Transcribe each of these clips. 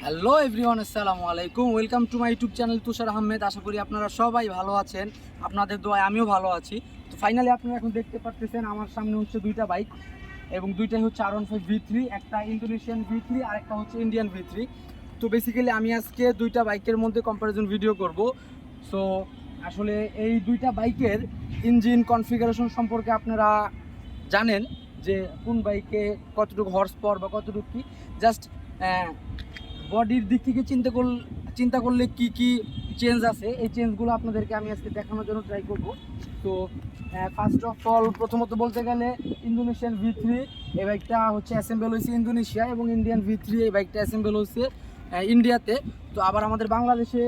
Hello everyone, আসসালামু আলাইকুম। Welcome to my YouTube channel Tushar Ahmed. আশা করি আপনারা সবাই ভালো আছেন। আপনাদের দোয়ায় আমিও ভালো আছি। তো ফাইনালি আপনারা এখন দেখতে পাচ্ছেন আমার সামনে হচ্ছে দুইটা বাইক, এবং দুইটাই হচ্ছে R15 V3, একটা ইন্দোনেশিয়ান V3 আর একটা হচ্ছে ইন্ডিয়ান V3। তো বেসিক্যালি আমি আজকে দুইটা বাইকের মধ্যে কম্প্যারিজন ভিডিও করব। সো আসলে এই দুইটা বাইকের ইঞ্জিন কনফিগারেশন সম্পর্কে আপনারা জানেন যে কোন বাইকে কতটুকু হর্স পাওয়ার বা কতটুকু কি, জাস্ট বডির দিক থেকে চিন্তা করলে কি কি চেঞ্জ আছে, এই চেঞ্জগুলো আপনাদেরকে আমি আজকে দেখানোর জন্য ট্রাই করব। তো ফার্স্ট অফ অল প্রথমত বলতে গেলে ইন্দোনেশিয়ান V3 এই বাইকটা হচ্ছে অ্যাসেম্বল হয়েছে ইন্দোনেশিয়া, এবং ইন্ডিয়ান V3 এই বাইকটা অ্যাসেম্বল হয়েছে ইন্ডিয়াতে। তো আবার আমাদের বাংলাদেশে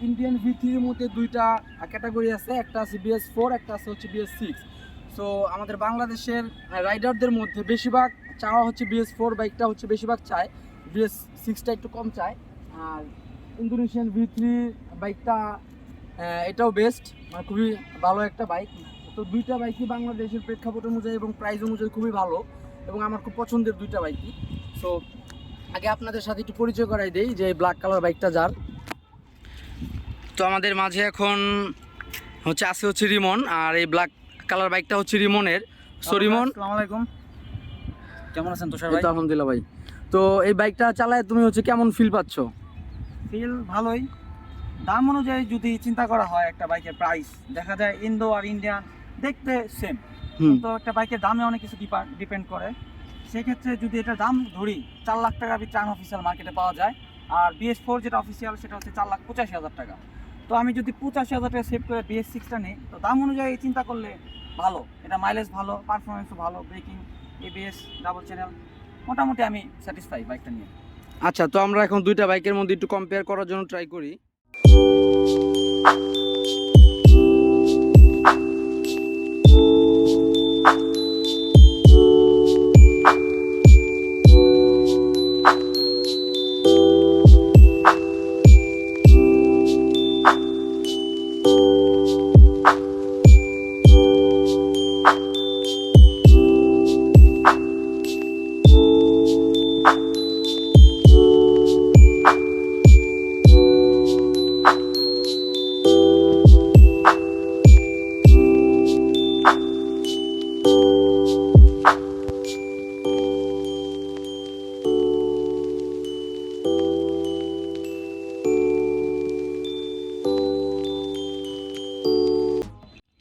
ইন্ডিয়ান V3-র মধ্যে দুইটা ক্যাটাগরি আছে, একটা আছে BS4, একটা আছে হচ্ছে BS6। সো আমাদের বাংলাদেশের রাইডারদের মধ্যে বেশিরভাগ চাওয়া হচ্ছে BS4 বাইকটা হচ্ছে বেশিরভাগ চায়, BS6টা একটু কম চায়। আর ইন্দোনেশিয়ান V3 বাইকটা এটাও বেস্ট, মানে খুবই ভালো একটা বাইক। তো দুইটা বাইকই বাংলাদেশের প্রেক্ষাপট অনুযায়ী এবং প্রাইস অনুযায়ী খুবই ভালো, এবং আমার খুব পছন্দের দুইটা বাইকই। সো আগে আপনাদের সাথে একটু পরিচয় করাই দেই যে ব্ল্যাক কালার বাইকটা যার। তো আমাদের মাঝে এখন হচ্ছে রিমন, আর এই ব্ল্যাক কালার বাইকটা হচ্ছে রিমনের। সো রিমন, আসসালামু আলাইকুম, কেমন আছেন তুষার ভাই? আলহামদুলিল্লাহ ভাই। তো এই বাইকটা চালায় তুমি হচ্ছে কেমন ফিল পাচ্ছ? ফিল ভালোই। দাম অনুযায়ী যদি চিন্তা করা হয় একটা বাইকের প্রাইস, দেখা যায় ইন্দো আর ইন্ডিয়ান দেখতে সেম, তো একটা বাইকের দামে অনেক কিছু ডিপেন্ড করে। সেক্ষেত্রে যদি এটার দাম ধরি 4 লাখ টাকা চান অফিসিয়াল মার্কেটে পাওয়া যায়, আর BS4 যেটা অফিসিয়াল সেটা হচ্ছে 4,85,000 টাকা। তো আমি যদি 85,000 টাকা সেভ করে BS6টা নিই, তো দাম অনুযায়ী চিন্তা করলে ভালো, এটা মাইলেজ ভালো, পারফরমেন্সও ভালো, ব্রেকিং, ABS, ডাবল চ্যানেল, মোটামুটি আমি স্যাটিসফাই বাইকটা নিয়ে। আচ্ছা, তো আমরা এখন দুইটা বাইকের মধ্যে একটু কম্পেয়ার করার জন্য ট্রাই করি।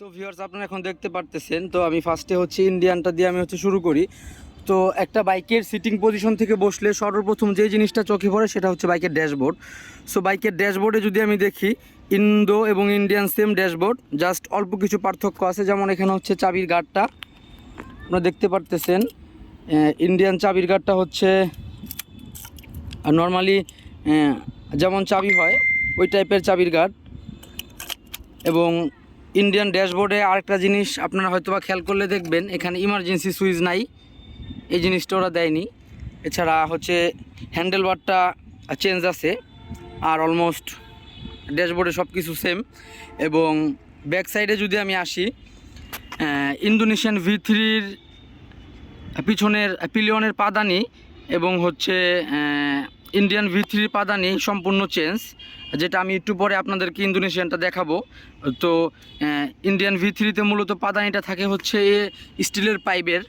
তো ভিউয়ার্স, আপনারা এখন দেখতে পারতেছেন, তো আমি ফার্স্টে হচ্ছে ইন্ডিয়ানটা দিয়ে আমি হচ্ছে শুরু করি। তো একটা বাইকের সিটিং পজিশন থেকে বসলে সর্বপ্রথম যে জিনিসটা চোখে পড়ে সেটা হচ্ছে বাইকের ড্যাশবোর্ড। সো বাইকের ড্যাশবোর্ডে যদি আমি দেখি, ইন্দো এবং ইন্ডিয়ান সেম ড্যাশবোর্ড, জাস্ট অল্প কিছু পার্থক্য আছে। যেমন এখানে হচ্ছে চাবির গার্ডটা আপনারা দেখতে পারতেছেন, ইন্ডিয়ান চাবির গার্ডটা হচ্ছে নর্মালি যেমন চাবি হয় ওই টাইপের চাবির গার্ড। এবং ইন্ডিয়ান ড্যাশবোর্ডে আরেকটা জিনিস আপনারা হয়তোবা খেয়াল করলে দেখবেন, এখানে ইমার্জেন্সি সুইচ নাই, এই জিনিসটা ওরা দেয়নি। এছাড়া হচ্ছে হ্যান্ডেল বারটা চেঞ্জ আছে, আর অলমোস্ট ড্যাশবোর্ডে সব কিছু সেম। এবং ব্যাক সাইডে যদি আমি আসি, ইন্দোনেশিয়ান V3-র পিছনের পিলিয়নের পাদানি এবং হচ্ছে ইন্ডিয়ান V3-র পাদানি সম্পূর্ণ চেঞ্জ, যেটা আমি একটু পরে আপনাদেরকে ইন্দোনেশিয়ানটা দেখাবো। তো ইন্ডিয়ান V3-তে মূলত পাদানিটা থাকে হচ্ছে স্টিলের পাইপের।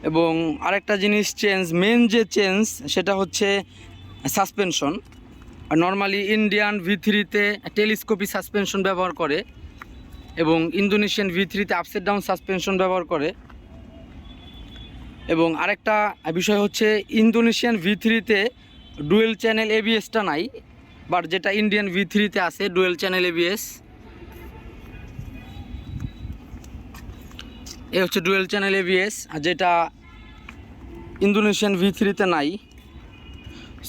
এবং আরেকটা জিনিস চেঞ্জ, মেন যে চেঞ্জ সেটা হচ্ছে সাসপেনশন। নর্মালি ইন্ডিয়ান V3-তে টেলিস্কোপি সাসপেনশন ব্যবহার করে, এবং ইন্দোনেশিয়ান V3-তে আপসাইড ডাউন সাসপেনশন ব্যবহার করে। এবং আরেকটা বিষয় হচ্ছে ইন্দোনেশিয়ান V3-তে ডুয়েল চ্যানেল ABS-টা নাই, বাট যেটা ইন্ডিয়ান V3-তে আছে ডুয়েল চ্যানেল ABS। এই হচ্ছে ডুয়েল চ্যানেল ABS, আর যেটা ইন্দোনেশিয়ান V3-তে নাই।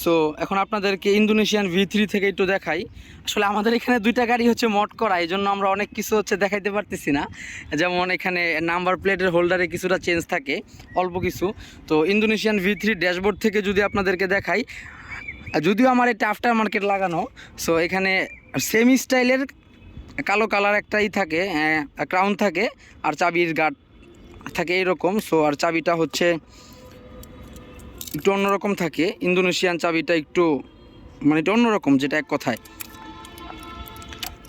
সো এখন আপনাদেরকে ইন্দোনেশিয়ান V3 থেকে একটু দেখাই। আসলে আমাদের এখানে দুইটা গাড়ি হচ্ছে মড করা, এই জন্য আমরা অনেক কিছু হচ্ছে দেখাইতে পারতেছি না। যেমন এখানে নাম্বার প্লেটের হোল্ডারে কিছুটা চেঞ্জ থাকে, অল্প কিছু। তো ইন্দোনেশিয়ান V3 ড্যাশবোর্ড থেকে যদি আপনাদেরকে দেখাই, যদিও আমার এটা আফটার মার্কেট লাগানো, সো এখানে সেমি স্টাইলের কালো কালার একটাই থাকে, ক্রাউন থাকে, আর চাবির গার্ড থাকে এইরকম। সো আর চাবিটা হচ্ছে একটু অন্যরকম থাকে, ইন্দোনেশিয়ান চাবিটা একটু মানে এটা অন্যরকম, যেটা এক কথায়।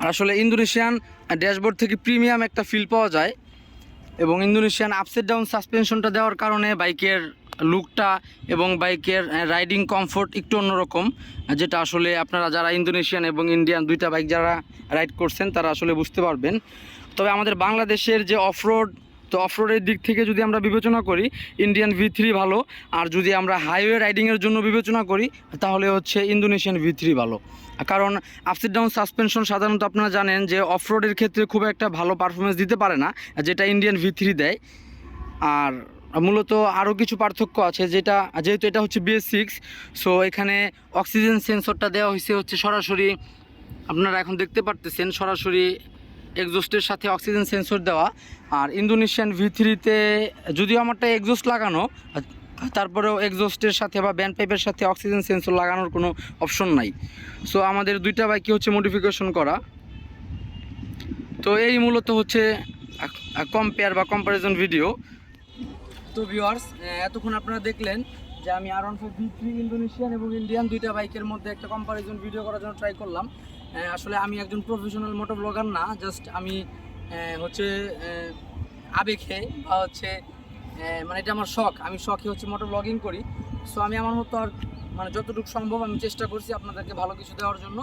আর আসলে ইন্দোনেশিয়ান ড্যাশবোর্ড থেকে প্রিমিয়াম একটা ফিল পাওয়া যায়, এবং ইন্দোনেশিয়ান আপসাইড ডাউন সাসপেনশনটা দেওয়ার কারণে বাইকের লুকটা এবং বাইকের রাইডিং কমফোর্ট একটু অন্যরকম, যেটা আসলে আপনারা যারা ইন্দোনেশিয়ান এবং ইন্ডিয়ান দুইটা বাইক যারা রাইড করছেন তারা আসলে বুঝতে পারবেন। তবে আমাদের বাংলাদেশের যে অফরোড, তো অফরোডের দিক থেকে যদি আমরা বিবেচনা করি ইন্ডিয়ান V3 ভালো, আর যদি আমরা হাইওয়ে রাইডিংয়ের জন্য বিবেচনা করি তাহলে হচ্ছে ইন্দোনেশিয়ান V3 ভালো। কারণ আপসাইড ডাউন সাসপেনশন সাধারণত আপনারা জানেন যে অফরোডের ক্ষেত্রে খুব একটা ভালো পারফরমেন্স দিতে পারে না, যেটা ইন্ডিয়ান V3 দেয়। আর মূলত আরও কিছু পার্থক্য আছে, যেটা যেহেতু এটা হচ্ছে BS6, সো এখানে অক্সিজেন সেন্সরটা দেওয়া হয়েছে হচ্ছে সরাসরি, আপনারা এখন দেখতে পারতেছেন সরাসরি এক্সজস্টের সাথে অক্সিজেন সেন্সর দেওয়া। আর ইন্দোনেশিয়ান V3-তে যদিও আমারটা এক্সজস্ট লাগানো, তারপরেও এক্সজস্টের সাথে বা ব্যান্ড পাইপের সাথে অক্সিজেন সেন্সর লাগানোর কোনো অপশন নাই। সো আমাদের দুইটা বাইকই হচ্ছে মডিফিকেশন করা। তো এই মূলত হচ্ছে কম্পেয়ার বা কম্প্যারিজন ভিডিও। তো ভিউয়ার্স, এতক্ষণ আপনারা দেখলেন যে আমি R15 V3 ইন্দোনেশিয়ান এবং ইন্ডিয়ান দুইটা বাইকের মধ্যে একটা কম্প্যারিজন ভিডিও করার জন্য ট্রাই করলাম। আসলে আমি একজন প্রফেশনাল মোটো ব্লগার না, জাস্ট আমি হচ্ছে আবেগে বা হচ্ছে মানে এটা আমার শখ, আমি শখে হচ্ছে মোটো ব্লগিং করি। সো আমি আমার মতো আর মানে যতটুকু সম্ভব আমি চেষ্টা করছি আপনাদেরকে ভালো কিছু দেওয়ার জন্য।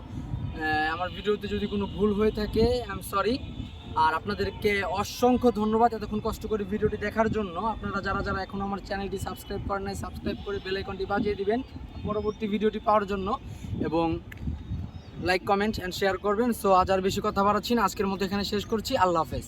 আমার ভিডিওতে যদি কোনো ভুল হয়ে থাকে আই এম সরি। আর আপনাদেরকে অসংখ্য ধন্যবাদ এতক্ষণ কষ্ট করে ভিডিওটি দেখার জন্য। আপনারা যারা যারা এখন আমার চ্যানেলটি সাবস্ক্রাইব করেন নাই, সাবস্ক্রাইব করে বেল আইকনটি বাজিয়ে দিবেন পরবর্তী ভিডিওটি পাওয়ার জন্য, এবং লাইক কমেন্ট অ্যান্ড শেয়ার করবেন। সো আজ আর বেশি কথা বাড়াচ্ছি না, আজকের মতো এখানে শেষ করছি। আল্লাহ হাফেজ।